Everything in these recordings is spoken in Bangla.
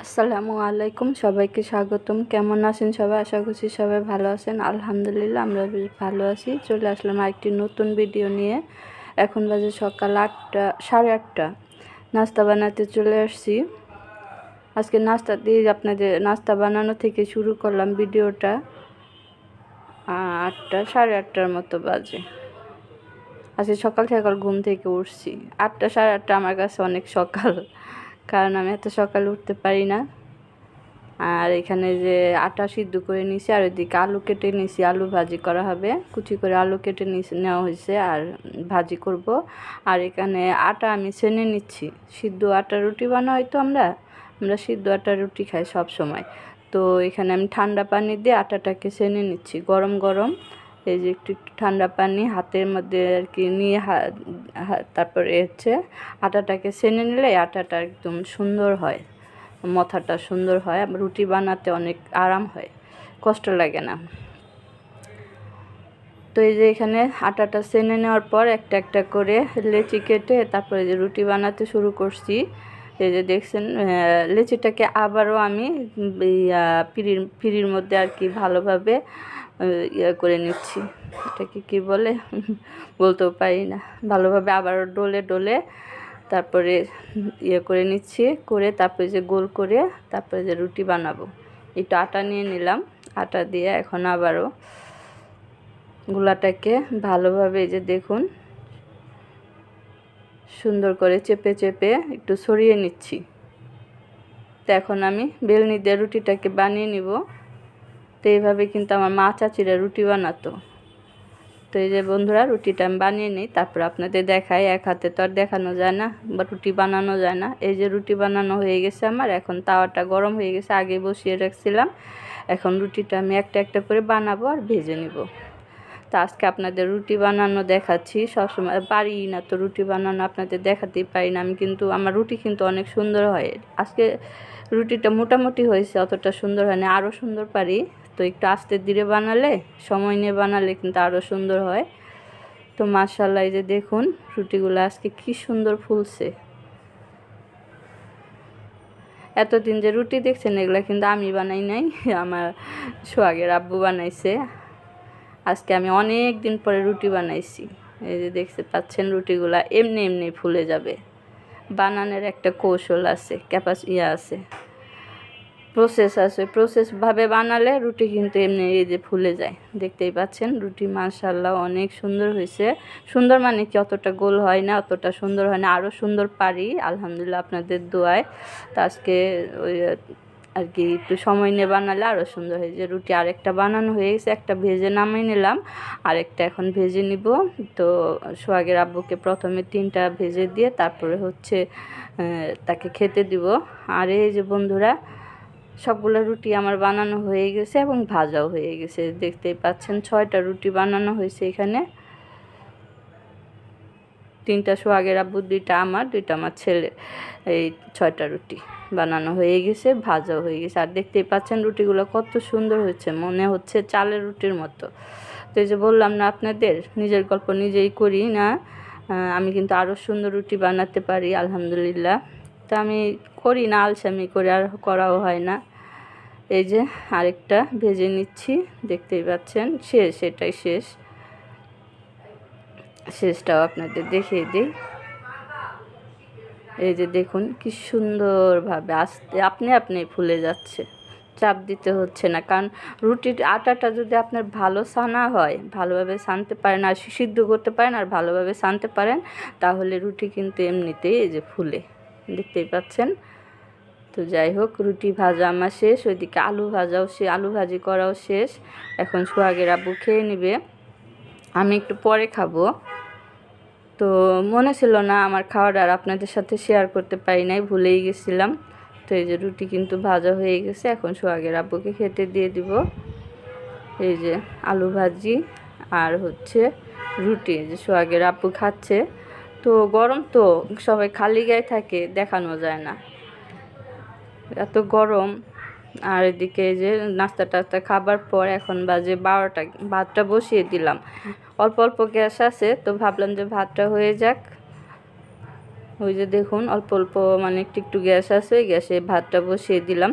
আসসালামু আলাইকুম, সবাইকে স্বাগতম। কেমন আছেন সবাই? আশা করছি সবাই ভালো আছেন। আলহামদুলিল্লাহ আমরা বেশ ভালো আছি। চলে আসলাম আরেকটি নতুন ভিডিও নিয়ে। এখন বাজে সকাল 8টা, 8:30। নাস্তা বানাতে চলে আসছি। আজকে নাস্তা দিয়ে আপনাদের নাস্তা বানানো থেকে শুরু করলাম ভিডিওটা। 8টা, 8:30টার মতো বাজে। আজকে সকাল সকাল ঘুম থেকে উঠছি। 8টা, 8:30 আমার কাছে অনেক সকাল, কারণ আমি এত সকালে উঠতে পারি না। আর এখানে যে আটা সিদ্ধ করে নিছি, আর ওইদিকে আলু কেটে নিছি, আলু ভাজি করা হবে। কুচি করে আলু কেটে নেওয়া হয়েছে আর ভাজি করব। আর এখানে আটা আমি ছেনে নিচ্ছি। সিদ্ধ আটার রুটি বানা হয়তো আমরা সিদ্ধ আটার রুটি খাই সব সময়। তো এখানে আমি ঠান্ডা পানি দিয়ে আটাটাকে ছেনে নিচ্ছি, গরম গরম। এই যে একটু একটু ঠান্ডা পানি হাতের মধ্যে আর কি নিয়ে তারপরে হচ্ছে আটাটাকে ছেনে নিলে আটাটা একদম সুন্দর হয়, মাথাটা সুন্দর হয়, রুটি বানাতে অনেক আরাম হয়, কষ্ট লাগে না। তো এই যে এখানে আটাটা সেনে নেওয়ার পর একটা একটা করে লেচি কেটে তারপরে যে রুটি বানাতে শুরু করছি। এই যে দেখছেন, লেচিটাকে আবারও আমি পিঁড়ির মধ্যে আর কি ভালোভাবে করে নিচ্ছি। এটাকে কি বলে বলতেও পারি না। ভালোভাবে আবারও ডলে ডলে তারপরে করে নিচ্ছি, করে তারপরে যে গোল করে তারপরে যে রুটি বানাবো। একটু আটা নিয়ে নিলাম, আটা দিয়ে এখন আবারও গুলাটাকে ভালোভাবে এই যে দেখুন সুন্দর করে চেপে চেপে একটু সরিয়ে নিচ্ছি। তো এখন আমি বেলনি দিয়ে রুটিটাকে বানিয়ে নিব। তো এইভাবে কিন্তু আমার মা চাচিরা রুটি বানাতো। তো এই যে বন্ধুরা, রুটিটা আমি বানিয়ে নিই, তারপর আপনাদের দেখাই। এক হাতে তো আর দেখানো যায় না বা রুটি বানানো যায় না। এই যে রুটি বানানো হয়ে গেছে আমার। এখন তাওয়াটা গরম হয়ে গেছে, আগে বসিয়ে রাখছিলাম। এখন রুটিটা আমি একটা একটা করে বানাবো আর ভেজে নিব। তো আজকে আপনাদের রুটি বানানো দেখাচ্ছি। সবসময় পারি না তো রুটি বানানো আপনাদের দেখাতেই পারি না আমি, কিন্তু আমার রুটি কিন্তু অনেক সুন্দর হয়। আজকে রুটিটা মোটামুটি হয়েছে, অতটা সুন্দর হয় না, আরও সুন্দর পারি। তো একটু আস্তে ধীরে বানালে, সময় নিয়ে বানালে কিন্তু আরও সুন্দর হয়। তো মাশাআল্লাহ, এই যে দেখুন রুটিগুলো আজকে কি সুন্দর ফুলছে। এতদিন যে রুটি দেখছেন এগুলো কিন্তু আমি বানাই নাই, আমার সোহাগের আব্বু বানাইছে। আজকে আমি অনেক দিন পরে রুটি বানাইছি। এই যে দেখতে পাচ্ছেন রুটিগুলা এমনি এমনি ফুলে যাবে। বানানোর একটা কৌশল আছে, আছে, প্রসেস আছে। প্রসেসভাবে বানালে রুটি কিন্তু এমনি এই যে ফুলে যায়। দেখতেই পাচ্ছেন রুটি মাশাআল্লাহ অনেক সুন্দর হয়েছে। সুন্দর মানে কি, অতটা গোল হয় না, অতটা সুন্দর হয় না, আরও সুন্দর পারি আলহামদুলিল্লাহ আপনাদের দোয়ায়। তো আজকে ওই আর কি একটু সময় নিয়ে বানালে আরও সুন্দর হয়। যে রুটি আরেকটা বানানো হয়ে গেছে, একটা ভেজে নামিয়ে নিলাম, আরেকটা এখন ভেজে নিব। তো সোহাগের আব্বুকে প্রথমে 3টা ভেজে দিয়ে তারপরে হচ্ছে তাকে খেতে দিব। আর এই যে বন্ধুরা, সবগুলো রুটি আমার বানানো হয়ে গেছে এবং ভাজাও হয়ে গেছে। দেখতেই পাচ্ছেন 6টা রুটি বানানো হয়েছে এখানে। 3টা সোহাগের আব্বু, 2টা আমার, 2টা আমার ছেলে। এই 6টা রুটি বানানো হয়ে গেছে, ভাজাও হয়ে গেছে। আর দেখতেই পাচ্ছেন রুটিগুলো কত সুন্দর হয়েছে, মনে হচ্ছে চালের রুটির মতো। তো এই যে বললাম না আপনাদের, নিজের গল্প নিজেই করি না, আমি কিন্তু আরও সুন্দর রুটি বানাতে পারি আলহামদুলিল্লাহ। তো আমি করি না, আলসামি করে আর করাও হয় না। এই যে আরেকটা ভেজে নিচ্ছি, দেখতেই পাচ্ছেন শেষ, এটাই শেষ। শেষটাও আপনাদের দেখিয়ে দিই। এই যে দেখুন কি সুন্দরভাবে আস্তে আপনি আপনি ফুলে যাচ্ছে, চাপ দিতে হচ্ছে না। কারণ রুটির আটাটা যদি আপনার ভালো সানা হয়, ভালোভাবে সানতে পারেন আর সিদ্ধ করতে পারেন আর ভালোভাবে সানতে পারেন, তাহলে রুটি কিন্তু এমনিতেই এই যে ফুলে, দেখতেই পাচ্ছেন। তো যাই হোক, রুটি ভাজা আমার শেষ, ওইদিকে আলু ভাজাও আলু ভাজি করাও শেষ। এখন সোহাগের আব্বু খেয়ে নেবে, আমি একটু পরে খাবো। তো মনে ছিল না আমার খাওয়াটা আর আপনাদের সাথে শেয়ার করতে পারি নাই, ভুলেই গেছিলাম। তো এই যে রুটি কিন্তু ভাজা হয়ে গেছে, এখন সোহাগের আব্বুকে খেতে দিয়ে দিব। এই যে আলু ভাজি আর হচ্ছে রুটি, যে সোহাগের আব্বু খাচ্ছে। তো গরম তো, সবাই খালি গায়ে থাকে, দেখানো যায় না, এত গরম। আর এদিকে যে নাস্তা টাস্তা খাবার পর এখন বাজে 12টা, ভাতটা বসিয়ে দিলাম। অল্প অল্প গ্যাস আছে, তো ভাবলাম যে ভাতটা হয়ে যাক। ওই যে দেখুন অল্প অল্প মানে একটু একটু গ্যাস আছে, গ্যাসে ভাতটা বসিয়ে দিলাম।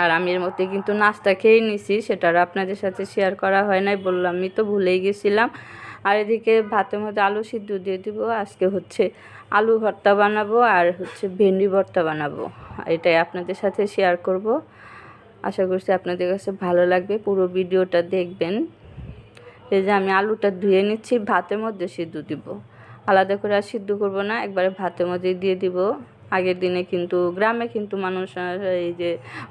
আর আমি এর মধ্যে কিন্তু নাস্তা খেয়ে নিছি, সেটা আর আপনাদের সাথে শেয়ার করা হয় নাই, বললামই তো, ভুলেই গেছিলাম। আর এদিকে ভাতের মধ্যে আলু সিদ্ধ দিয়ে দিব। আজকে হচ্ছে আলু ভর্তা বানাবো আর হচ্ছে ভেন্ডি ভর্তা বানাবো, এটাই আপনাদের সাথে শেয়ার করব। আশা করছি আপনাদের কাছে ভালো লাগবে, পুরো ভিডিওটা দেখবেন। এই যে আমি আলুটা ধুয়ে নিচ্ছি, ভাতের মধ্যে সিদ্ধ দিব, আলাদা করে আর সিদ্ধ করব না, একবারে ভাতের মধ্যে দিয়ে দিব। আগের দিনে কিন্তু গ্রামে কিন্তু মানুষ এই যে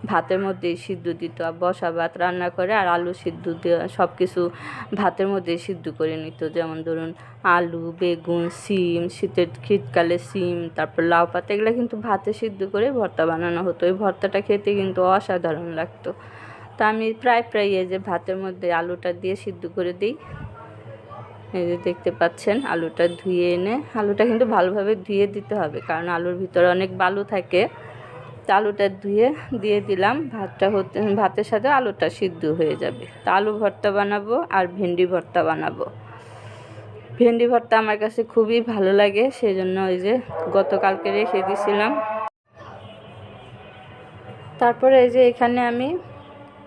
ভাতের মধ্যেই সিদ্ধ দিত, বসা ভাত রান্না করে আর আলু সিদ্ধ দিয়ে সব কিছু ভাতের মধ্যেই সিদ্ধ করে নিত। যেমন ধরুন আলু, বেগুন, সিম, শীতকালে সিম, তারপর লাউ পাতা, এগুলো কিন্তু ভাতে সিদ্ধ করে ভর্তা বানানো হতো। এই ভর্তাটা খেতে কিন্তু অসাধারণ লাগতো। তা আমি প্রায় এই যে ভাতের মধ্যে আলুটা দিয়ে সিদ্ধ করে দিই। এই যে দেখতে পাচ্ছেন আলুটা ধুয়ে এনে, আলুটা কিন্তু ভালোভাবে ধুয়ে দিতে হবে, কারণ আলুর ভিতরে অনেক বালু থাকে। তা আলুটা ধুয়ে দিয়ে দিলাম, ভাতের সাথে আলুটা সিদ্ধ হয়ে যাবে। তা আলু ভর্তা বানাবো আর ভেন্ডি ভর্তা বানাবো। ভেন্ডি ভর্তা আমার কাছে খুবই ভালো লাগে, সেই জন্য ওই যে গতকালকে রেখে দিয়েছিলাম। তারপরে এই যে এখানে আমি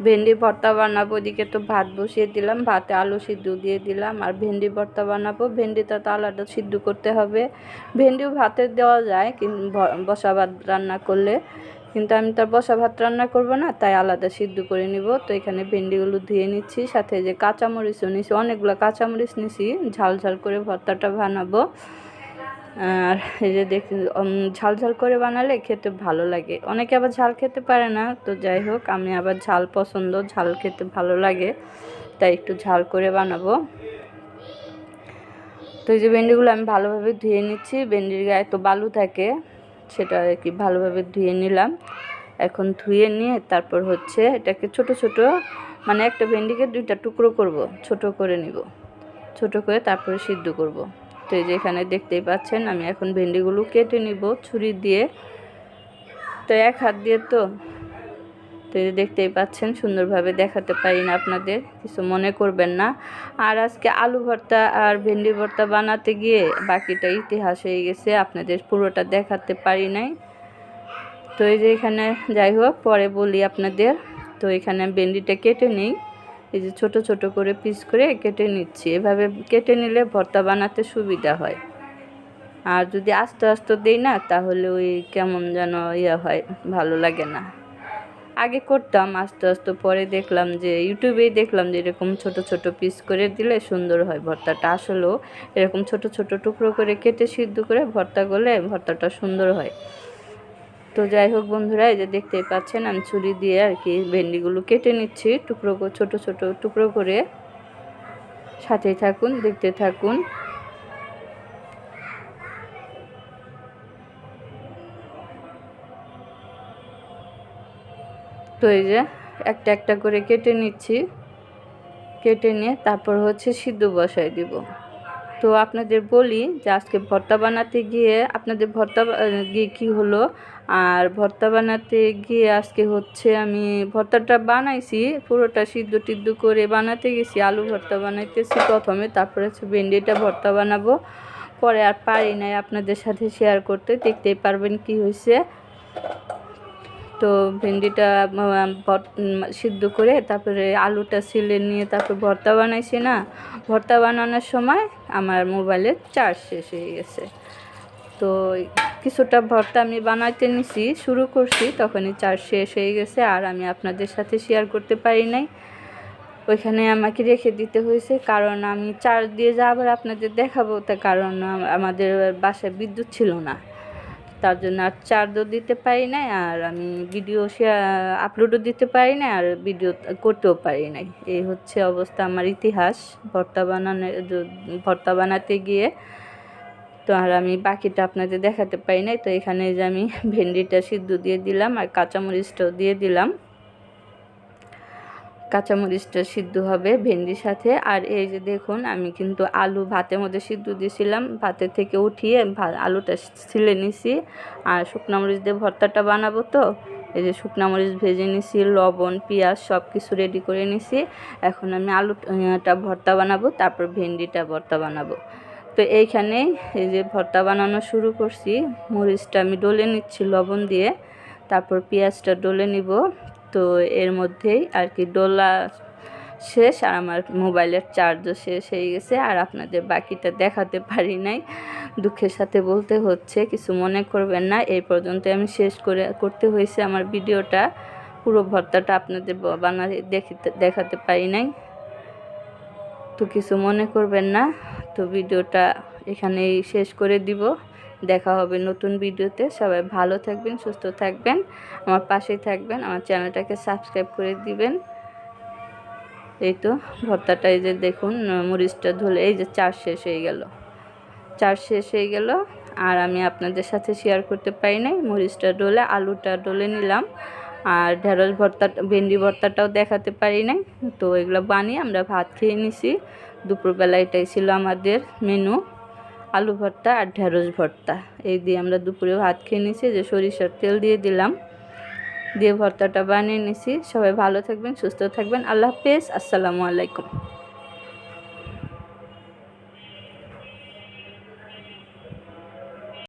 ভেন্ডি ভর্তা বানাবো, ওদিকে তো ভাত বসিয়ে দিলাম, ভাতে আলু সিদ্ধ দিয়ে দিলাম। আর ভেন্ডি ভর্তা বানাবো, ভেন্ডিটা তো আলাদা সিদ্ধ করতে হবে। ভেন্ডিও ভাতে দেওয়া যায় কিন্তু বসা ভাত রান্না করলে, কিন্তু আমি তো বসা ভাত রান্না করব না, তাই আলাদা সিদ্ধ করে নিব। তো এখানে ভেন্ডিগুলো ধুয়ে নিচ্ছি, সাথে যে কাঁচামরিচও নিছি, অনেকগুলো কাঁচামরিচ নিছি, ঝাল ঝাল করে ভর্তাটা বানাবো। আর এই যে ঝাল ঝাল করে বানালে খেতে ভালো লাগে, অনেকে আবার ঝাল খেতে পারে না, তো যাই হোক আমি আবার ঝাল পছন্দ, ঝাল খেতে ভালো লাগে, তাই একটু ঝাল করে বানাবো। তো এই যে ভেন্ডিগুলো আমি ভালোভাবে ধুয়ে নিচ্ছি, ভেন্ডির গায়ে তো বালু থাকে, সেটা আর কি ভালোভাবে ধুয়ে নিলাম। এখন ধুয়ে নিয়ে তারপর হচ্ছে এটাকে ছোট ছোট, মানে একটা ভেন্ডিকে 2টা টুকরো করব, ছোট করে নিব, ছোট করে তারপরে সিদ্ধ করব। তো এই যে এখানে দেখতেই পাচ্ছেন আমি এখন ভেন্ডিগুলো কেটে নিব ছুরি দিয়ে, তো এক হাত দিয়ে তো এই যে দেখতেই পাচ্ছেন, সুন্দরভাবে দেখাতে পারি না আপনাদের, কিছু মনে করবেন না। আর আজকে আলু ভর্তা আর ভেন্ডি ভর্তা বানাতে গিয়ে বাকিটা ইতিহাস হয়ে গেছে, আপনাদের পুরোটা দেখাতে পারি নাই। তো এই যে এখানে যাই হোক পরে বলি আপনাদের। তো এখানে ভেন্ডিটা কেটে নিই, এই যে ছোট ছোট করে পিস করে কেটে নিচ্ছি, এভাবে কেটে নিলে ভর্তা বানাতে সুবিধা হয়। আর যদি আস্তে আস্তে দিই না, তাহলে ওই কেমন যেন হয়, ভালো লাগে না। আগে করতাম আস্তে আস্তে, পরে দেখলাম যে ইউটিউবেই দেখলাম যে এরকম ছোট ছোট পিস করে দিলে সুন্দর হয় ভর্তাটা। আসলেও এরকম ছোট ছোট টুকরো করে কেটে সিদ্ধ করে ভর্তা করলে ভর্তাটা সুন্দর হয়। তো যাই হোক বন্ধুরা, এই যে দেখতেই পাচ্ছেন আমি ছুরি দিয়ে আর কি ভেন্ডিগুলো কেটে নিচ্ছি টুকরো করে, ছোট ছোট টুকরো করে। সাথেই থাকুন, দেখতে থাকুন। তো এই যে একটা একটা করে কেটে নিচ্ছি, কেটে নিয়ে তারপর হচ্ছে সিদ্ধ বসাই দিব। তো আপনাদের বলি যে আজকে ভর্তা বানাতে গিয়ে আপনাদের ভর্তা গিয়ে কী হলো, আর ভর্তা বানাতে গিয়ে আজকে হচ্ছে আমি ভর্তাটা বানাইছি পুরোটা সিদ্ধ টিদ্ধ করে বানাতে গেছি, আলু ভর্তা বানাইতেছি প্রথমে, তারপরে হচ্ছে ভেন্ডিটা ভর্তা বানাবো, পরে আর পারি নাই আপনাদের সাথে শেয়ার করতে, দেখতেই পারবেন কি হয়েছে। তো ভেন্ডিটা সিদ্ধ করে তারপরে আলুটা ছিলে নিয়ে তারপর ভর্তা বানাইছি না, ভর্তা বানানোর সময় আমার মোবাইলের চার্জ শেষ হয়ে গেছে। তো কিছুটা ভর্তা আমি বানাইতে নিছি, শুরু করছি, তখনই চার্জ শেষ হয়ে গেছে, আর আমি আপনাদের সাথে শেয়ার করতে পারি নাই, ওইখানে আমাকে রেখে দিতে হয়েছে, কারণ আমি চার্জ দিয়ে যা আবার আপনাদের দেখাবো, তার কারণ আমাদের বাসায় বিদ্যুৎ ছিল না, তার জন্য আর চার্জও দিতে পারি নাই, আর আমি ভিডিও আপলোডও দিতে পারি না, আর ভিডিও করতেও পারি নাই। এই হচ্ছে অবস্থা আমার ইতিহাস ভর্তা বানাতে গিয়ে। তো আর আমি বাকিটা আপনাদের দেখাতে পারি নাই। তো এখানে যে আমি ভেন্ডিটা সিদ্ধ দিয়ে দিলাম আর কাঁচামরিচটাও দিয়ে দিলাম, কাঁচামরিচটা সিদ্ধ হবে ভেন্ডির সাথে। আর এই যে দেখুন আমি কিন্তু আলু ভাতের মধ্যে সিদ্ধ দিয়েছিলাম, ভাতের থেকে উঠিয়ে আলুটা ছিলে নিছি, আর শুকনো মরিচ দিয়ে ভর্তাটা বানাবো, তো এই যে শুকনো মরিচ ভেজে নিছি, লবণ পেঁয়াজ সব কিছু রেডি করে নিছি। এখন আমি আলুটা ভর্তা বানাবো, তারপর ভেন্ডিটা ভর্তা বানাবো। তো এইখানেই এই যে ভর্তা বানানো শুরু করছি। মরিচটা আমি ডলে নিচ্ছি লবণ দিয়ে, তারপর পেঁয়াজটা ডলে নিব। তো এর মধ্যেই আর কি ডোলা শেষ, আর আমার মোবাইলের চার্জও শেষ হয়ে গেছে, আর আপনাদের বাকিটা দেখাতে পারি নাই, দুঃখের সাথে বলতে হচ্ছে, কিছু মনে করবেন না। এই পর্যন্ত আমি শেষ করতে হয়েছে আমার ভিডিওটা। পুরো ভর্তাটা আপনাদের দেখাতে পারি নাই, তো কিছু মনে করবেন না। তো ভিডিওটা এখানেই শেষ করে দিব। দেখা হবে নতুন ভিডিওতে। সবাই ভালো থাকবেন, সুস্থ থাকবেন, আমার পাশেই থাকবেন, আমার চ্যানেলটাকে সাবস্ক্রাইব করে দিবেন। এই তো ভর্তাটা, এই যে দেখুন মরিচটা ধুলে এই যে চার শেষ হয়ে গেল। আর আমি আপনাদের সাথে শেয়ার করতে পারি নাই, মরিচটা ডলে আলুটা ডলে নিলাম, আর ঢেঁড়স ভর্তা ভেন্ডি ভর্তাটাও দেখাতে পারি নাই। তো এগুলো বানিয়ে আমরা ভাত খেয়ে নিছি। দুপুরবেলা এটাই ছিল আমাদের মেনু, আলু ভর্তা আর ঢেঁড়স ভর্তা। এই দিয়ে আমরা দুপুরে ভাত খেয়ে নিছি। যে সরিষার তেল দিয়ে ভর্তাটা বানিয়ে নিছি। সবাই ভালো থাকবেন, সুস্থ থাকবেন। আল্লাহ হাফেজ, আসসালামু আলাইকুম।